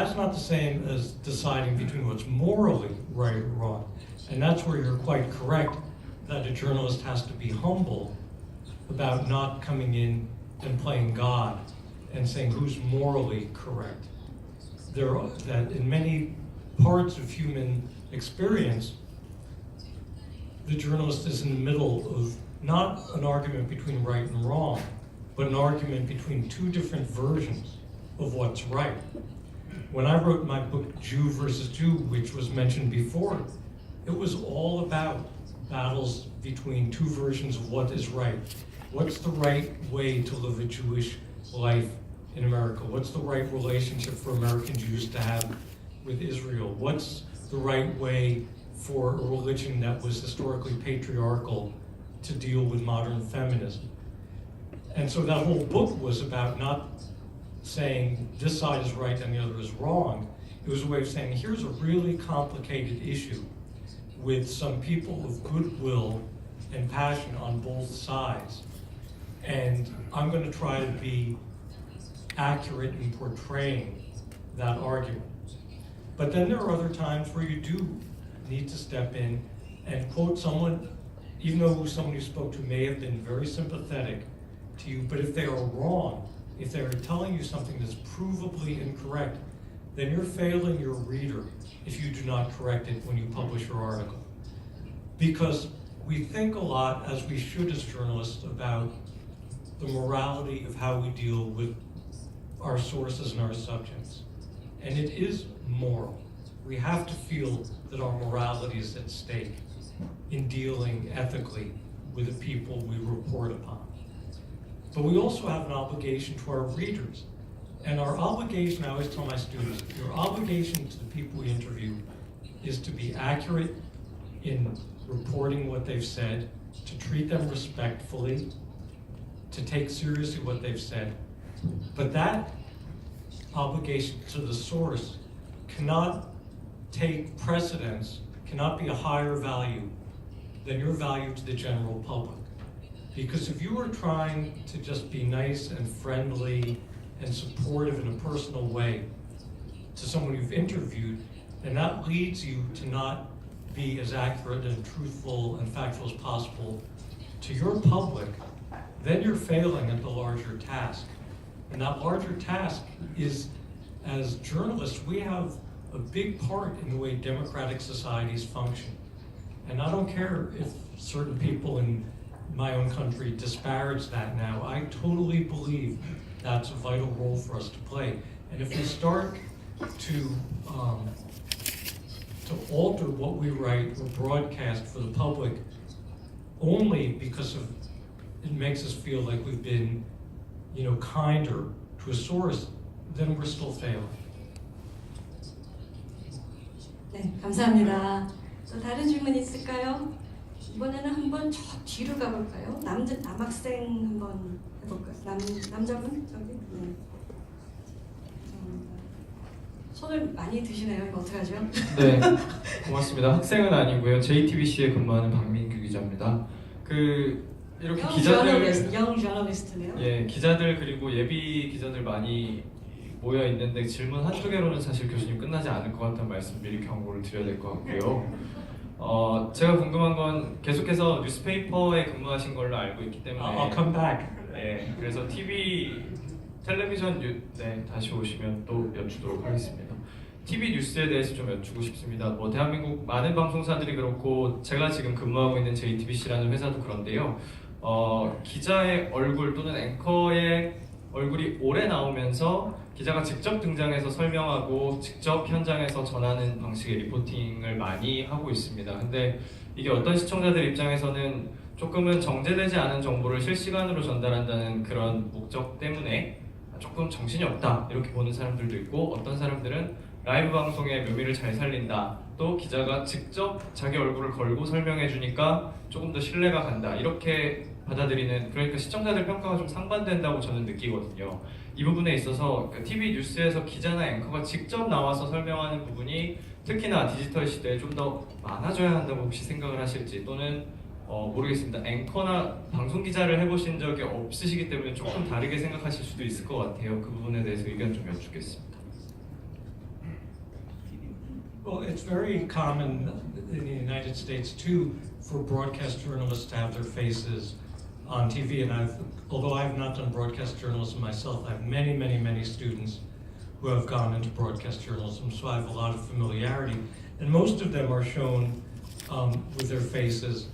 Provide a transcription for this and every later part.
That's not the same as deciding between what's morally right or wrong. And that's where you're quite correct that a journalist has to be humble about not coming in and playing God and saying who's morally correct. That in many parts of human experience, the journalist is in the middle of not an argument between right and wrong, but an argument between two different versions of what's right. When I wrote my book, Jew versus Jew, which was mentioned before, it was all about battles between two versions of what is right. What's the right way to live a Jewish life in America? What's the right relationship for American Jews to have with Israel? What's the right way for a religion that was historically patriarchal to deal with modern feminism? And so that whole book was about not saying this side is right and the other is wrong. It was a way of saying here's a really complicated issue with some people of goodwill and passion on both sides. And I'm going to try to be accurate in portraying that argument. But then there are other times where you do need to step in and quote someone, even though someone you spoke to may have been very sympathetic to you, but if they are wrong, if they are telling you something that's provably incorrect, then you're failing your reader if you do not correct it when you publish your article. Because we think a lot, as we should as journalists, about the morality of how we deal with our sources and our subjects. And it is moral. We have to feel that our morality is at stake in dealing ethically with the people we report upon. But we also have an obligation to our readers. And our obligation, I always tell my students, your obligation to the people we interview is to be accurate in reporting what they've said, to treat them respectfully, to take seriously what they've said. But that obligation to the source cannot take precedence, cannot be a higher value than your value to the general public. Because if you are trying to just be nice and friendly and supportive in a personal way to someone you've interviewed, then that leads you to not be as accurate and truthful and factual as possible to your public, then you're failing at the larger task. And that larger task is, as journalists, we have a big part in the way democratic societies function. And I don't care if certain people in my own country disparage that now. I totally believe that's a vital role for us to play. And if we start to alter what we write or broadcast for the public only because of it makes us feel like we've been, kinder to a source, then we're still failing. 네, 감사합니다. 또 다른 질문 있을까요? 이번에는 한번 저 뒤로 가볼까요? 남학생 한번 해볼까요? 남자분 저기. 네. 손을 많이 드시네요. 이거 어떡하죠? 네, 고맙습니다. 학생은 아니고요. JTBC에 근무하는 박민규 기자입니다. 이렇게 기자들, 영 저널리스트네요. 예, 기자들 그리고 예비 기자들 많이 모여 있는데 질문 한두 개로는 사실 교수님 끝나지 않을 것 같다는 말씀 미리 경고를 드려야 될 것 같고요. 제가 궁금한 건 계속해서 뉴스페이퍼에 근무하신 걸로 알고 있기 때문에 I'll come back. 예, 그래서 텔레비전 다시 오시면 또 여쭈도록 하겠습니다. TV 뉴스에 대해서 좀 여쭈고 싶습니다. 대한민국 많은 방송사들이 그렇고 제가 지금 근무하고 있는 JTBC라는 회사도 그런데요. 기자의 얼굴 또는 앵커의 얼굴이 오래 나오면서 기자가 직접 등장해서 설명하고 직접 현장에서 전하는 방식의 리포팅을 많이 하고 있습니다. 근데 이게 어떤 시청자들 입장에서는 조금은 정제되지 않은 정보를 실시간으로 전달한다는 그런 목적 때문에 조금 정신이 없다 이렇게 보는 사람들도 있고, 어떤 사람들은 라이브 방송의 묘미를 잘 살린다, 또 기자가 직접 자기 얼굴을 걸고 설명해 주니까 조금 더 신뢰가 간다 이렇게 받아들이는, 그러니까 시청자들 평가가 좀 상반된다고 저는 느끼거든요. 이 부분에 있어서 TV 뉴스에서 기자나 앵커가 직접 나와서 설명하는 부분이 특히나 디지털 시대에 좀 더 많아져야 한다고 혹시 생각을 하실지, 또는 모르겠습니다. 앵커나 방송 기자를 해보신 적이 없으시기 때문에 조금 다르게 생각하실 수도 있을 것 같아요. 그 부분에 대해서 의견 좀 여쭙겠습니다. Well, it's very common in the United States too for broadcast journalists to have their faces on TV. And although I have not done broadcast journalism myself, I have many, many, many students who have gone into broadcast journalism, so I have a lot of familiarity. And most of them are shown with their faces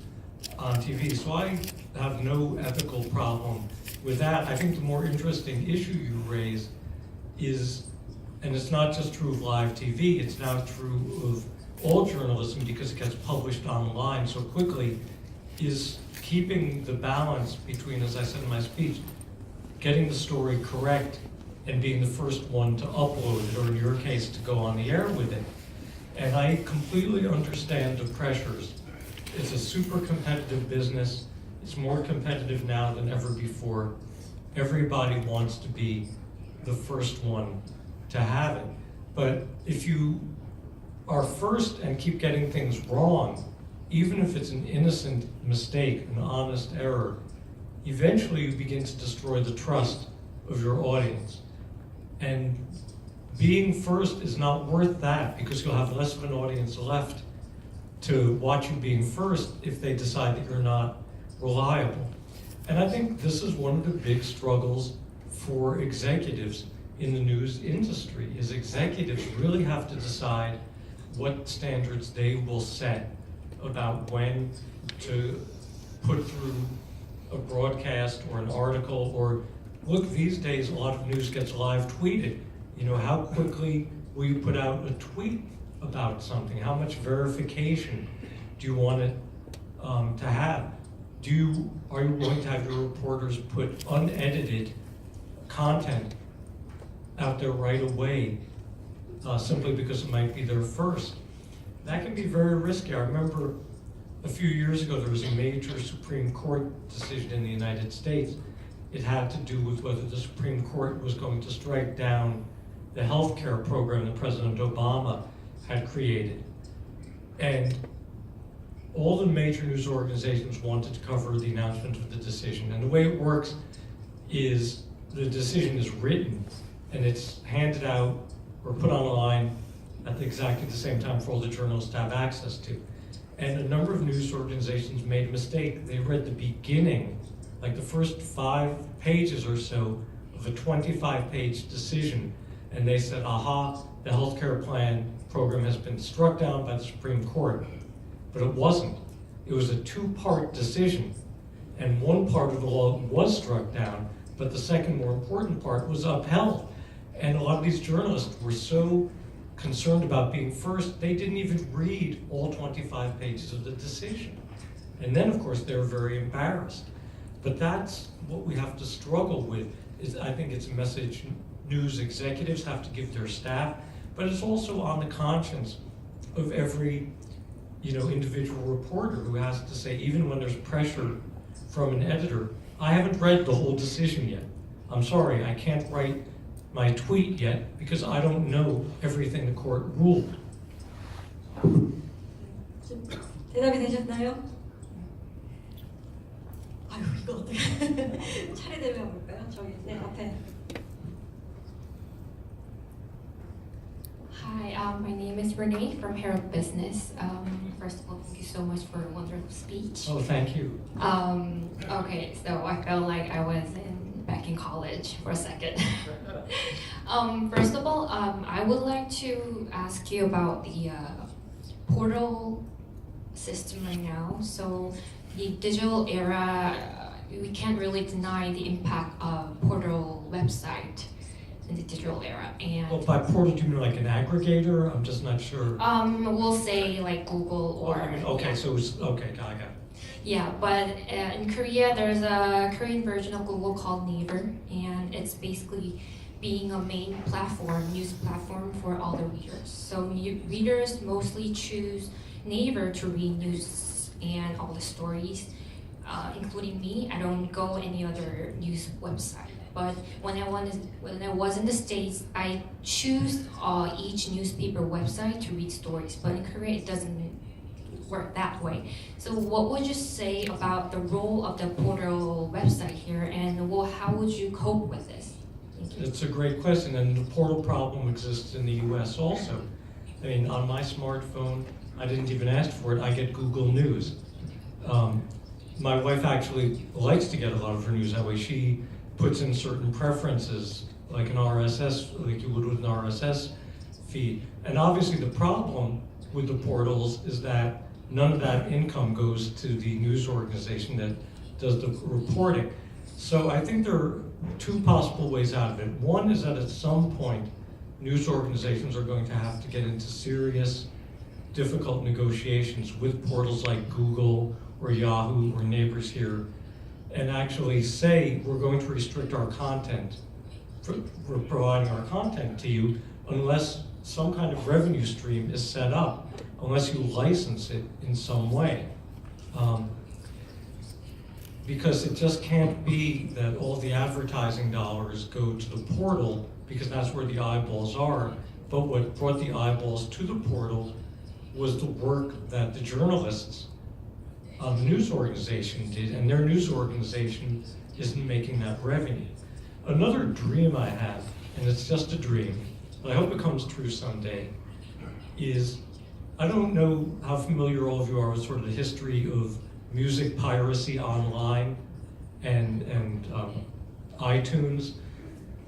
on TV. So I have no ethical problem with that. I think the more interesting issue you raise is, and it's not just true of live TV, it's now true of all journalism because it gets published online so quickly, is keeping the balance between, as I said in my speech, getting the story correct and being the first one to upload it, or in your case, to go on the air with it. And I completely understand the pressures. It's a super competitive business. It's more competitive now than ever before. Everybody wants to be the first one to have it. But if you are first and keep getting things wrong, even if it's an innocent mistake, an honest error, eventually you begin to destroy the trust of your audience. And being first is not worth that because you'll have less of an audience left to watch you being first if they decide that you're not reliable. And I think this is one of the big struggles for executives in the news industry, is executives really have to decide what standards they will set about when to put through a broadcast or an article, or look, these days a lot of news gets live tweeted. You know, how quickly will you put out a tweet about something? How much verification do you want it to have? Are you going to have your reporters put unedited content out there right away simply because it might be their first? That can be very risky. I remember a few years ago there was a major Supreme Court decision in the United States. It had to do with whether the Supreme Court was going to strike down the health care program that President Obama had created. And all the major news organizations wanted to cover the announcement of the decision. And the way it works is the decision is written and it's handed out or put online at exactly the same time for all the journalists to have access to. And a number of news organizations made a mistake. They read the beginning, like the first 5 pages or so of a 25-page decision, and they said, aha, the healthcare plan program has been struck down by the Supreme Court. But it wasn't. It was a 2-part decision, and one part of the law was struck down, but the second, more important part was upheld. And a lot of these journalists were so concerned about being first, they didn't even read all 25 pages of the decision. And then, of course, they were very embarrassed. But that's what we have to struggle with. I think it's a message news executives have to give their staff, but it's also on the conscience of every individual reporter who has to say, even when there's pressure from an editor, I haven't read the whole decision yet. I'm sorry, I can't write my tweet yet because I don't know everything the court ruled. 대답이 되셨나요? 아유, 이거 어떻게 차례대로 해볼까요? 저기 앞에. Hi, my name is Renee from Herald Business. First of all, thank you so much for a wonderful speech. Oh, thank you. Okay, so I felt like I was back in college for a second. First of all, I would like to ask you about the portal system right now. So the digital era, we can't really deny the impact of portal website in the digital era. And Well, by portal, do you mean like an aggregator? I'm just not sure. we'll say like Google or Okay, yeah. so it's, okay, got it. Yeah, but in Korea, there's a Korean version of Google called Naver, and it's basically being a main platform, news platform for all the readers. So readers mostly choose Naver to read news and all the stories, including me. I don't go any other news website. But when I was in the States, I choose each newspaper website to read stories. But in Korea, it doesn't work that way. So what would you say about the role of the portal website here, and how would you cope with this? Thank you. It's a great question, and the portal problem exists in the US also. I mean, on my smartphone, I didn't even ask for it, I get Google News. My wife actually likes to get a lot of her news that way. She puts in certain preferences, like an RSS, like you would with an RSS feed. And obviously the problem with the portals is that none of that income goes to the news organization that does the reporting. So I think there are two possible ways out of it. One is that at some point, news organizations are going to have to get into serious, difficult negotiations with portals like Google or Yahoo or neighbors here, and actually say, we're going to restrict our content, we're providing our content to you, unless some kind of revenue stream is set up, unless you license it in some way. Because it just can't be that all the advertising dollars go to the portal, because that's where the eyeballs are, but what brought the eyeballs to the portal was the work that the journalists on the news organization did, and their news organization isn't making that revenue. Another dream I have, and it's just a dream, but I hope it comes true someday, is, I don't know how familiar all of you are with sort of the history of music piracy online and iTunes,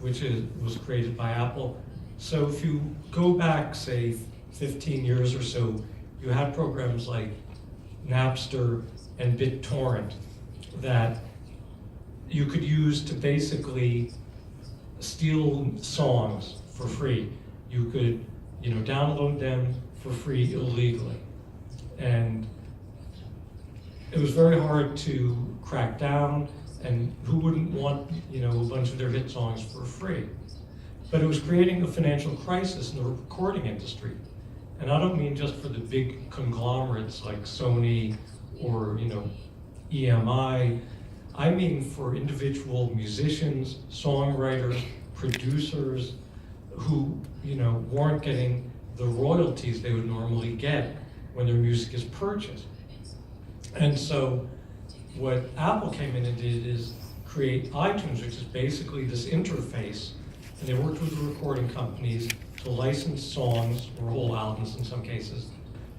which was created by Apple. So if you go back, say, 15 years or so, you had programs like Napster and BitTorrent that you could use to basically steal songs for free. You could, download them for free illegally. And it was very hard to crack down, and who wouldn't want, a bunch of their hit songs for free? But it was creating a financial crisis in the recording industry. And I don't mean just for the big conglomerates like Sony or, EMI. I mean for individual musicians, songwriters, producers who, weren't getting the royalties they would normally get when their music is purchased. And so what Apple came in and did is create iTunes, which is basically this interface, and they worked with the recording companies to license songs, or whole albums in some cases,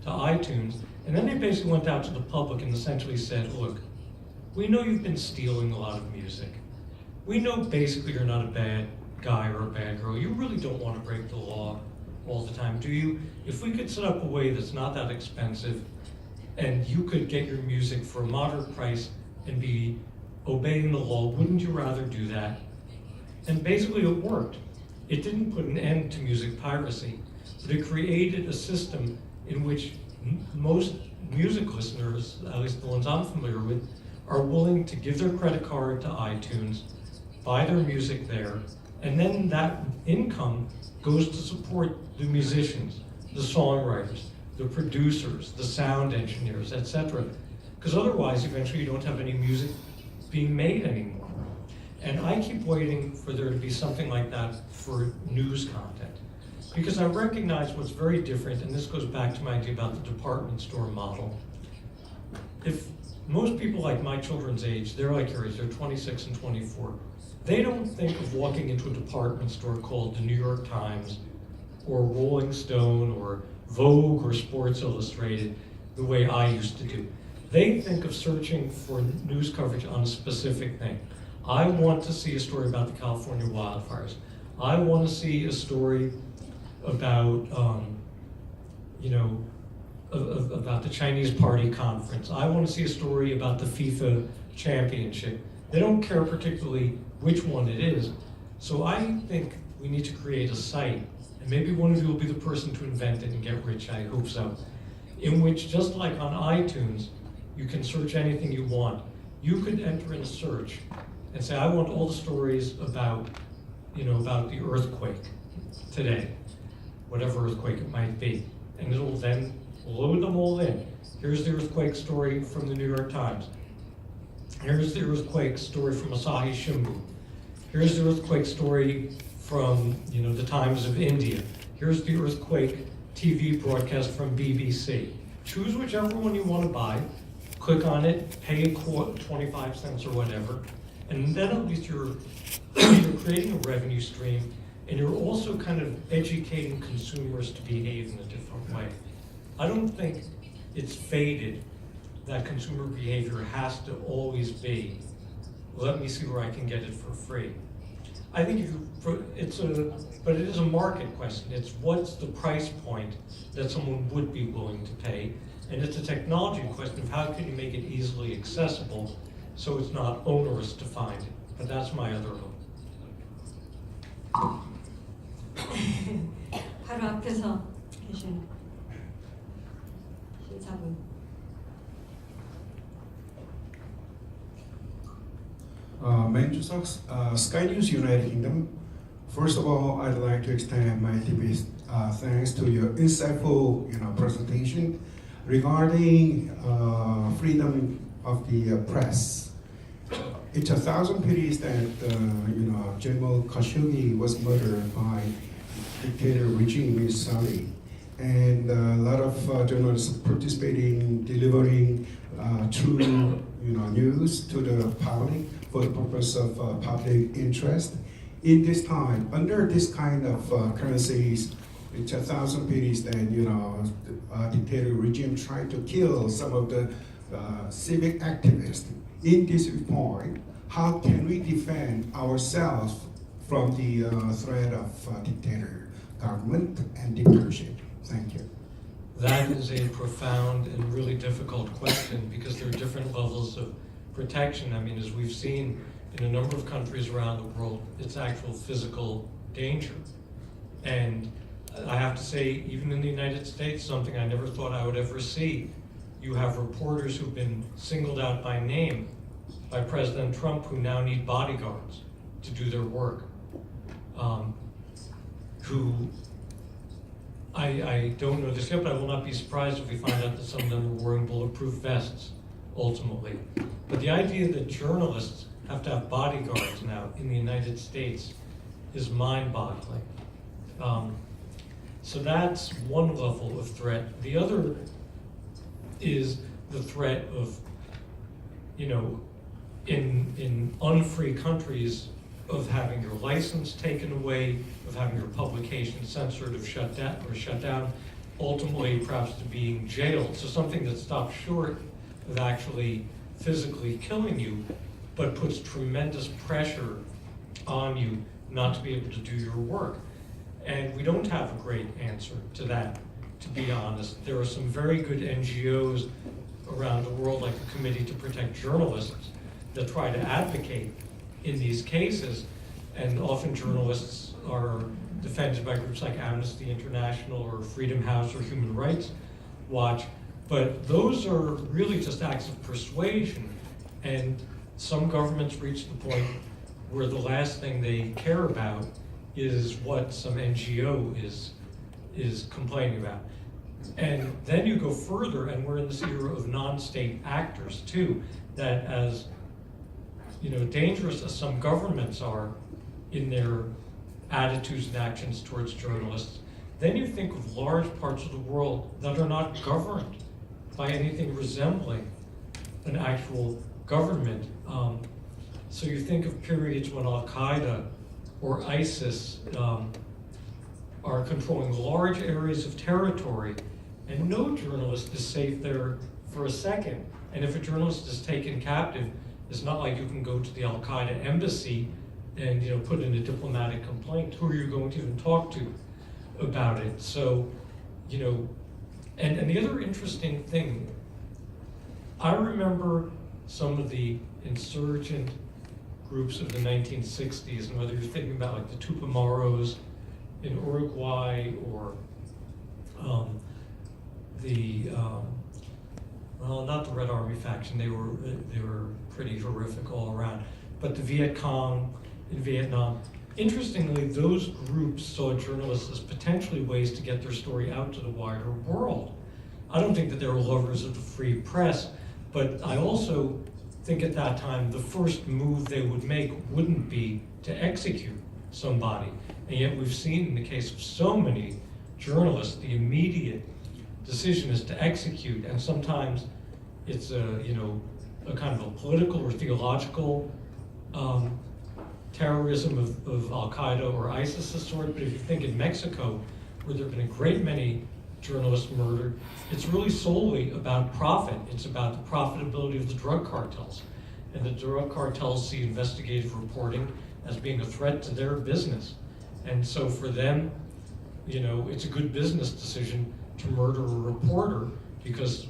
to iTunes. And then they basically went out to the public and essentially said, look, we know you've been stealing a lot of music. We know basically you're not a bad guy or a bad girl. You really don't want to break the law all the time, do you? If we could set up a way that's not that expensive, and you could get your music for a moderate price and be obeying the law, wouldn't you rather do that? And basically it worked. It didn't put an end to music piracy, but it created a system in which most music listeners, at least the ones I'm familiar with, are willing to give their credit card to iTunes, buy their music there, and then that income goes to support the musicians, the songwriters, the producers, the sound engineers, etc. Because otherwise, eventually you don't have any music being made anymore. And I keep waiting for there to be something like that for news content. Because I recognize what's very different, and this goes back to my idea about the department store model. If most people like my children's age, they're like your age, they're 26 and 24, they don't think of walking into a department store called the New York Times or Rolling Stone or Vogue or Sports Illustrated the way I used to do. They think of searching for news coverage on a specific thing. I want to see a story about the California wildfires. I want to see a story about, about the Chinese Party conference. I want to see a story about the FIFA championship. They don't care particularly which one it is. So I think we need to create a site, and maybe one of you will be the person to invent it and get rich, I hope so, in which, just like on iTunes, you can search anything you want. You could enter in a search and say, I want all the stories about, about the earthquake today, whatever earthquake it might be. And it'll then load them all in. Here's the earthquake story from the New York Times. Here's the earthquake story from Asahi Shimbun. Here's the earthquake story from, the Times of India. Here's the earthquake TV broadcast from BBC. Choose whichever one you want to buy, click on it, pay 25 cents or whatever, and then at least you're creating a revenue stream, and you're also kind of educating consumers to behave in a different way. I don't think it's faded that consumer behavior has to always be, let me see where I can get it for free. I think but it is a market question. It's what's the price point that someone would be willing to pay, and it's a technology question of how can you make it easily accessible so it's not onerous to find it. But that's my other hope. 바로 앞에서 계신 신사분. Manchester, Sky News United Kingdom. First of all, I'd like to extend my deepest thanks to your insightful, presentation regarding freedom of the press. It's 1,000 pities that General Khashoggi was murdered by dictator regime in Saudi, and a lot of journalists participating, delivering true news to the public for the purpose of public interest. In this time, under this kind of currencies, it's 1,000 pities that dictator regime tried to kill some of the civic activists. In this point, how can we defend ourselves from the threat of dictator government and dictatorship? Thank you. That is a profound and really difficult question because there are different levels of protection. I mean, as we've seen in a number of countries around the world, it's actual physical danger. And I have to say, even in the United States, something I never thought I would ever see, you have reporters who've been singled out by name by President Trump who now need bodyguards to do their work, who I don't know this yet, but I will not be surprised if we find out that some of them are wearing bulletproof vests, ultimately. But the idea that journalists have to have bodyguards now in the United States is mind-boggling. So that's one level of threat. The other is the threat of, in unfree countries, of having your license taken away, of having your publication censored, of shut down, ultimately perhaps to being jailed. So something that stops short of actually physically killing you, but puts tremendous pressure on you not to be able to do your work. And we don't have a great answer to that, to be honest. There are some very good NGOs around the world, like the Committee to Protect Journalists, that try to advocate in these cases, and often journalists are defended by groups like Amnesty International or Freedom House or Human Rights Watch, but those are really just acts of persuasion, and some governments reach the point where the last thing they care about is what some NGO is complaining about. And then you go further, and we're in this era of non-state actors too, that as dangerous as some governments are in their attitudes and actions towards journalists, then you think of large parts of the world that are not governed by anything resembling an actual government. So you think of periods when Al-Qaeda or ISIS are controlling large areas of territory, and no journalist is safe there for a second. And if a journalist is taken captive, it's not like you can go to the Al-Qaeda embassy and put in a diplomatic complaint. Who are you going to even talk to about it? So, and the other interesting thing, I remember some of the insurgent groups of the 1960s, and whether you're thinking about like the Tupamaros in Uruguay or well, not the Red Army faction, they were pretty horrific all around, but the Viet Cong in Vietnam. Interestingly, those groups saw journalists as potentially ways to get their story out to the wider world. I don't think that they were lovers of the free press, but I also think at that time the first move they would make wouldn't be to execute somebody. And yet we've seen in the case of so many journalists, the immediate decision is to execute, and sometimes it's a kind of a political or theological terrorism of Al-Qaeda or ISIS sort, but if you think in Mexico, where there have been a great many journalists murdered, it's really solely about profit. It's about the profitability of the drug cartels. And the drug cartels see investigative reporting as being a threat to their business. And so for them, it's a good business decision to murder a reporter, because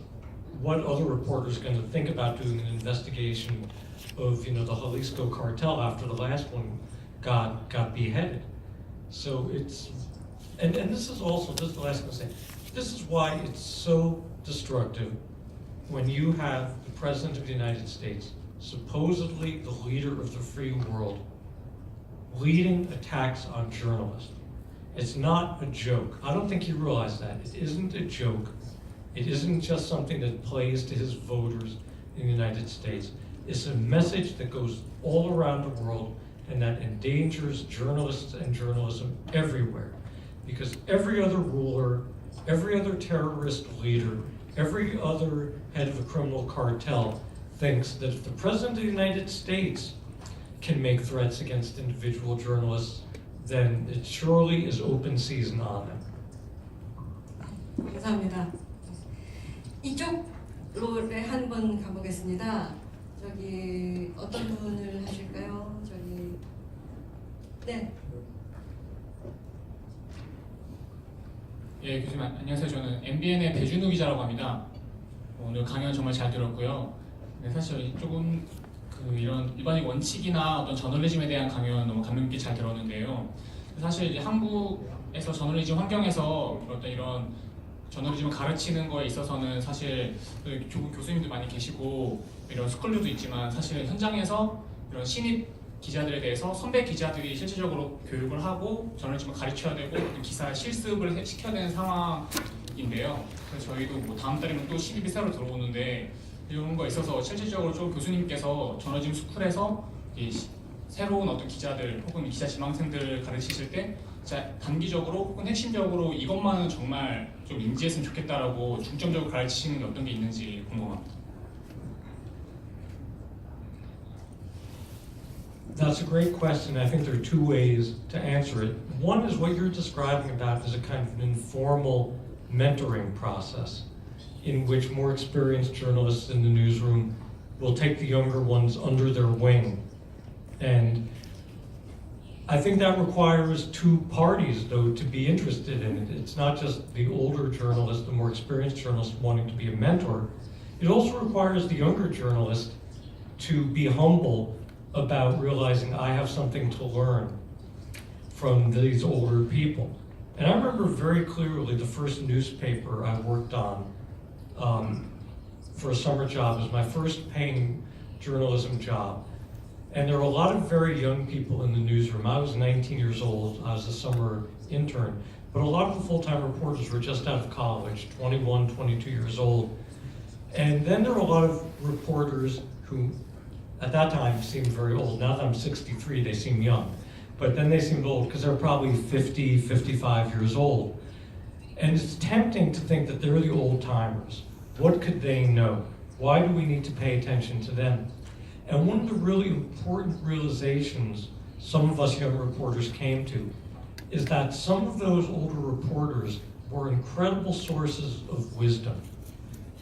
what other reporter is going to think about doing an investigation of the Jalisco cartel after the last one got beheaded? So it's, and this is the last thing to say, this is why it's so destructive when you have the President of the United States, supposedly the leader of the free world, leading attacks on journalists. It's not a joke. I don't think you realize that. It isn't a joke. It isn't just something that plays to his voters in the United States. It's a message that goes all around the world and that endangers journalists and journalism everywhere. Because every other ruler, every other terrorist leader, every other head of a criminal cartel thinks that if the President of the United States can make threats against individual journalists, then it surely is open season on them. 감사합니다. 이쪽로 한번 가보겠습니다. 저기 어떤 분을 하실까요? 저기 네. 예, 교수님 안녕하세요. 저는 MBN의 배준우 기자라고 합니다. 오늘 강연 정말 잘 들었고요. 네, 사실 조금 이런 일반적 원칙이나 어떤 저널리즘에 대한 강연 너무 감명 깊게 잘 들었는데요. 사실 이제 한국에서 저널리즘 환경에서 어떤 이런 저널리즘을 가르치는 거에 있어서는 사실 교수님도 많이 계시고 이런 스쿨들도 있지만 사실 현장에서 이런 신입 기자들에 대해서 선배 기자들이 실질적으로 교육을 하고 저널리즘을 가르쳐야 되고 기사 실습을 시켜야 되는 상황인데요. 그래서 저희도 뭐 다음 달에는 또 신입이 새로 들어오는데 이런 거에 있어서 실질적으로 좀 교수님께서 저널리즘 스쿨에서 새로운 어떤 기자들 혹은 기자 지망생들을 가르치실 때 진짜 단기적으로 혹은 핵심적으로 이것만은 정말 좀 인지했으면 좋겠다라고 중점적으로 가르치시는 게 어떤 게 있는지 궁금합니다. That's a great question. I think there are two ways to answer it. One is what you're describing about is a kind of an informal mentoring process in which more experienced journalists in the newsroom will take the younger ones under their wing. And I think that requires two parties, though, to be interested in it. It's not just the older journalist, the more experienced journalist wanting to be a mentor. It also requires the younger journalist to be humble about realizing I have something to learn from these older people. And I remember very clearly the first newspaper I worked on for a summer job. It was my first paying journalism job. And there were a lot of very young people in the newsroom. I was 19 years old. I was a summer intern. But a lot of the full-time reporters were just out of college, 21, 22 years old. And then there were a lot of reporters who, at that time, seemed very old. Now that I'm 63, they seem young. But then they seemed old because they're probably 50, 55 years old. And it's tempting to think that they're the old timers. What could they know? Why do we need to pay attention to them? And one of the really important realizations some of us young reporters came to is that some of those older reporters were incredible sources of wisdom.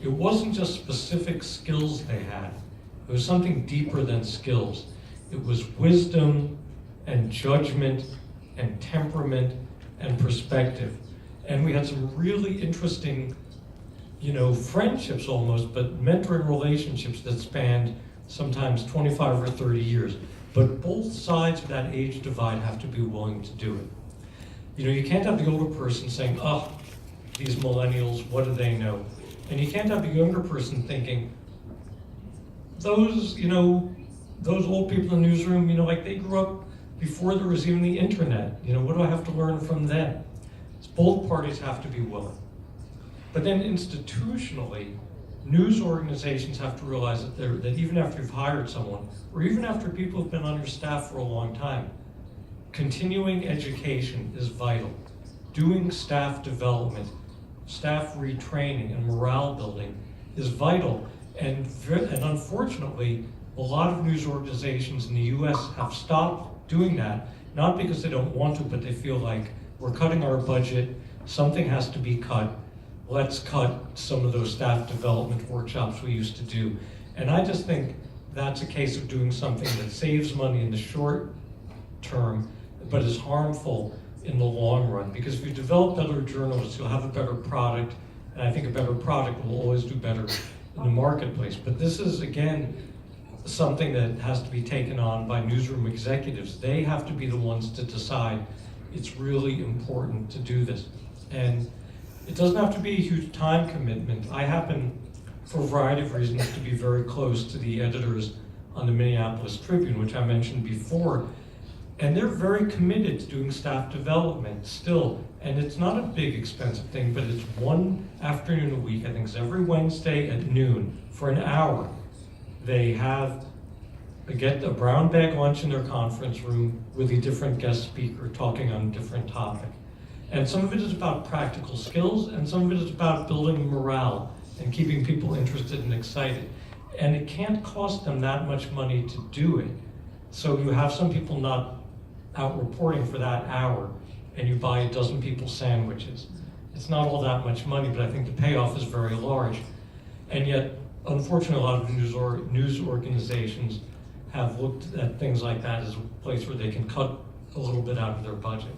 It wasn't just specific skills they had. It was something deeper than skills. It was wisdom and judgment and temperament and perspective. And we had some really interesting, friendships almost, but mentoring relationships that spanned sometimes 25 or 30 years. But both sides of that age divide have to be willing to do it. You can't have the older person saying, oh, these millennials, what do they know? And you can't have the younger person thinking, those old people in the newsroom, like they grew up before there was even the internet. What do I have to learn from them? Both parties have to be willing. But then institutionally, news organizations have to realize that even after you've hired someone, or even after people have been on your staff for a long time, continuing education is vital. Doing staff development, staff retraining, and morale building is vital. And unfortunately, a lot of news organizations in the US have stopped doing that, not because they don't want to, but they feel like we're cutting our budget, something has to be cut, let's cut some of those staff development workshops we used to do. And I just think that's a case of doing something that saves money in the short term, but is harmful in the long run. Because if you develop better journalists, you'll have a better product, and I think a better product will always do better in the marketplace. But this is, again, something that has to be taken on by newsroom executives. They have to be the ones to decide it's really important to do this. And it doesn't have to be a huge time commitment. I happen, for a variety of reasons, to be very close to the editors on the Minneapolis Tribune, which I mentioned before. And they're very committed to doing staff development still. And it's not a big expensive thing, but it's one afternoon a week. I think it's every Wednesday at noon for an hour. They get a brown bag lunch in their conference room with a different guest speaker talking on a different topic. And some of it is about practical skills, and some of it is about building morale and keeping people interested and excited. And it can't cost them that much money to do it. So you have some people not out reporting for that hour, and you buy a dozen people sandwiches. It's not all that much money, but I think the payoff is very large. And yet, unfortunately, a lot of news organizations have looked at things like that as a place where they can cut a little bit out of their budget.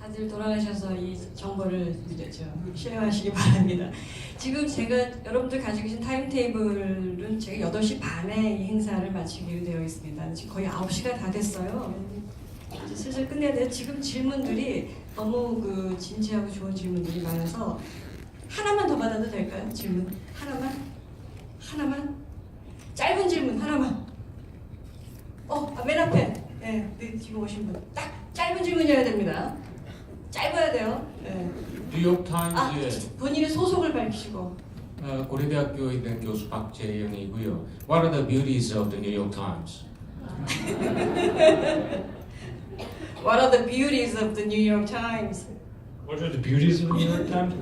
다들 돌아가셔서 이 정보를 이제 실행하시기 바랍니다. 지금 제가 여러분들 가지고 계신 타임테이블은 제가 8시 반에 이 행사를 마치기로 되어 있습니다. 지금 거의 9시가 다 됐어요. 이제 슬슬 끝내야 돼요. 지금 질문들이 너무 그 진지하고 좋은 질문들이 많아서 하나만 더 받아도 될까요? 질문 하나만? 하나만? 짧은 질문 하나만. 맨 앞에. 네, 지금 오신 분. 딱 짧은 질문이어야 됩니다. 짧아야 돼요. 네. 뉴욕 타임즈의 본인의 소속을 밝히시고. 고려대학교에 있는 교수 박재영이고요. What are the beauties of the New York Times? What are the beauties of the New York Times? What are the beauties of the New York Times?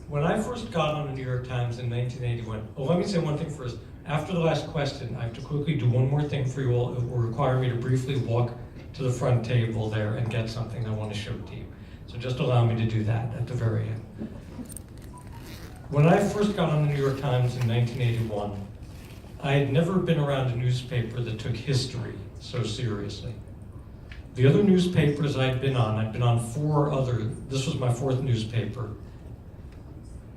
When I first got on the New York Times in 1981, let me say one thing first. After the last question, I have to quickly do one more thing for you all. It will require me to briefly walk to the front table there and get something I want to show to you. So just allow me to do that at the very end. When I first got on the New York Times in 1981, I had never been around a newspaper that took history so seriously. The other newspapers I'd been on 4 other, this was my 4th newspaper,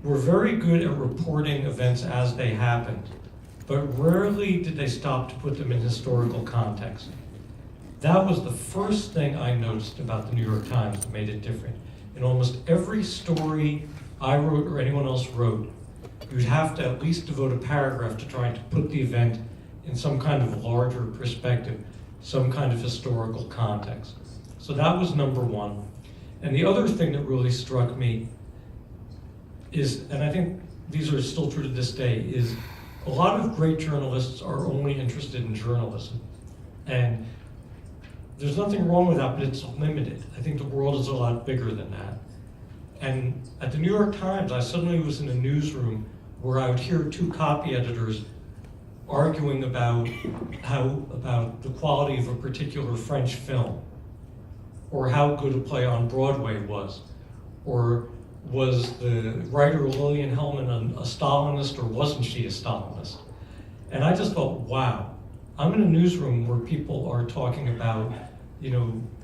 were very good at reporting events as they happened, but rarely did they stop to put them in historical context. That was the first thing I noticed about the New York Times that made it different. In almost every story I wrote or anyone else wrote, you'd have to at least devote a paragraph to trying to put the event in some kind of larger perspective, some kind of historical context. So that was number one. And the other thing that really struck me is, and I think these are still true to this day, is a lot of great journalists are only interested in journalism. And there's nothing wrong with that, but it's limited. I think the world is a lot bigger than that. And at the New York Times, I suddenly was in a newsroom where I would hear 2 copy editors arguing about the quality of a particular French film, or how good a play on Broadway was, or was the writer Lillian Hellman a Stalinist, or wasn't she a Stalinist? And I just thought, wow, I'm in a newsroom where people are talking about,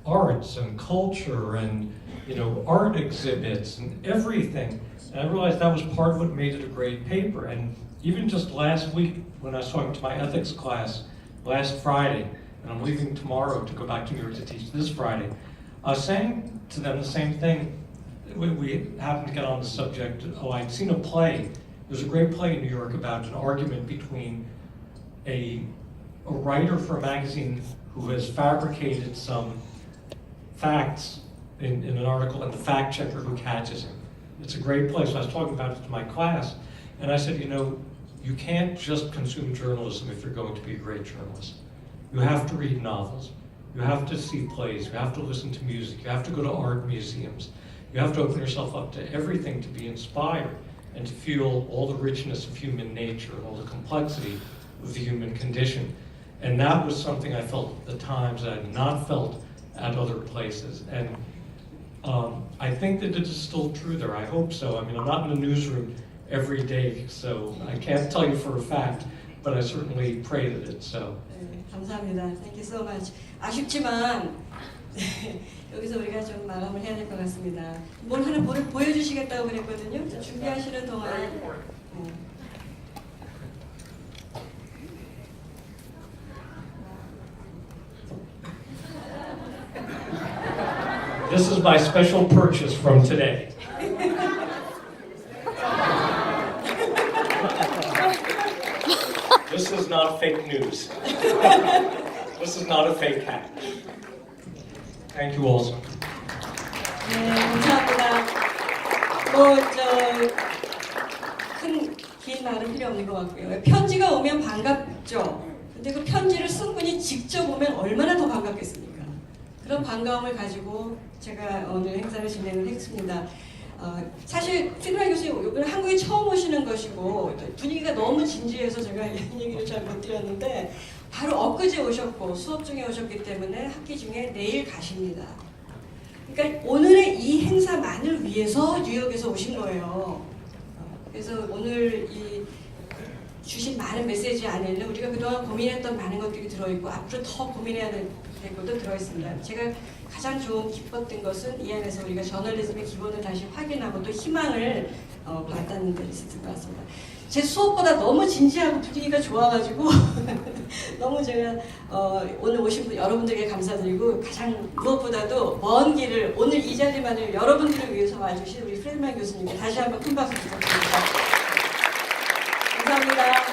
arts and culture and, art exhibits and everything. And I realized that was part of what made it a great paper. And even just last week, when I was talking to my ethics class last Friday, and I'm leaving tomorrow to go back to New York to teach this Friday, I was saying to them the same thing. We happened to get on the subject, I'd seen a play. There's a great play in New York about an argument between a writer for a magazine who has fabricated some facts in an article, and the fact checker who catches him. It's a great play. So I was talking about it to my class, and I said, you can't just consume journalism if you're going to be a great journalist. You have to read novels. You have to see plays. You have to listen to music. You have to go to art museums. You have to open yourself up to everything to be inspired and to feel all the richness of human nature and all the complexity of the human condition. And that was something I felt at the times I had not felt at other places. And I think that it is still true there. I hope so. I mean, I'm not in the newsroom every day, so I can't tell you for a fact, but I certainly pray that it's so. 네, 감사합니다. Thank you so much. 아쉽지만 여기서 우리가 좀 마감을 해야 될 것 같습니다. 뭘 하나 보여주시겠다고 그랬거든요. 자, 준비하시는 동안. This is my special purchase from today. This is not fake news. This is not a fake hat. Thank you also. 네, 감사합니다. 긴 말은 필요 없는 것 같고요. 편지가 오면 반갑죠. 근데 그 편지를 쓴 분이 직접 오면 얼마나 더 반갑겠습니까? 그런 반가움을 가지고 제가 오늘 행사를 진행을 했습니다. 사실 프리드먼 교수님 이번에 한국에 처음 오시는 것이고 분위기가 너무 진지해서 제가 이 얘기를 잘 못 드렸는데 바로 엊그제 오셨고 수업 중에 오셨기 때문에 학기 중에 내일 가십니다. 그러니까 오늘의 이 행사만을 위해서 뉴욕에서 오신 거예요. 그래서 오늘 이 주신 많은 메시지 안에는 우리가 그동안 고민했던 많은 것들이 들어있고 앞으로 더 고민해야 될 것도 들어있습니다. 제가 가장 기뻤던 것은 이 안에서 우리가 저널리즘의 기본을 다시 확인하고 또 희망을 받았는 데 있었을 것 같습니다. 제 수업보다 너무 진지하고 분위기가 좋아가지고 너무 제가 오늘 오신 분 여러분들에게 감사드리고 가장 무엇보다도 먼 길을 오늘 이 자리만을 여러분들을 위해서 와주신 우리 프리드먼 교수님께 다시 한번 큰 박수 부탁드립니다. 감사합니다.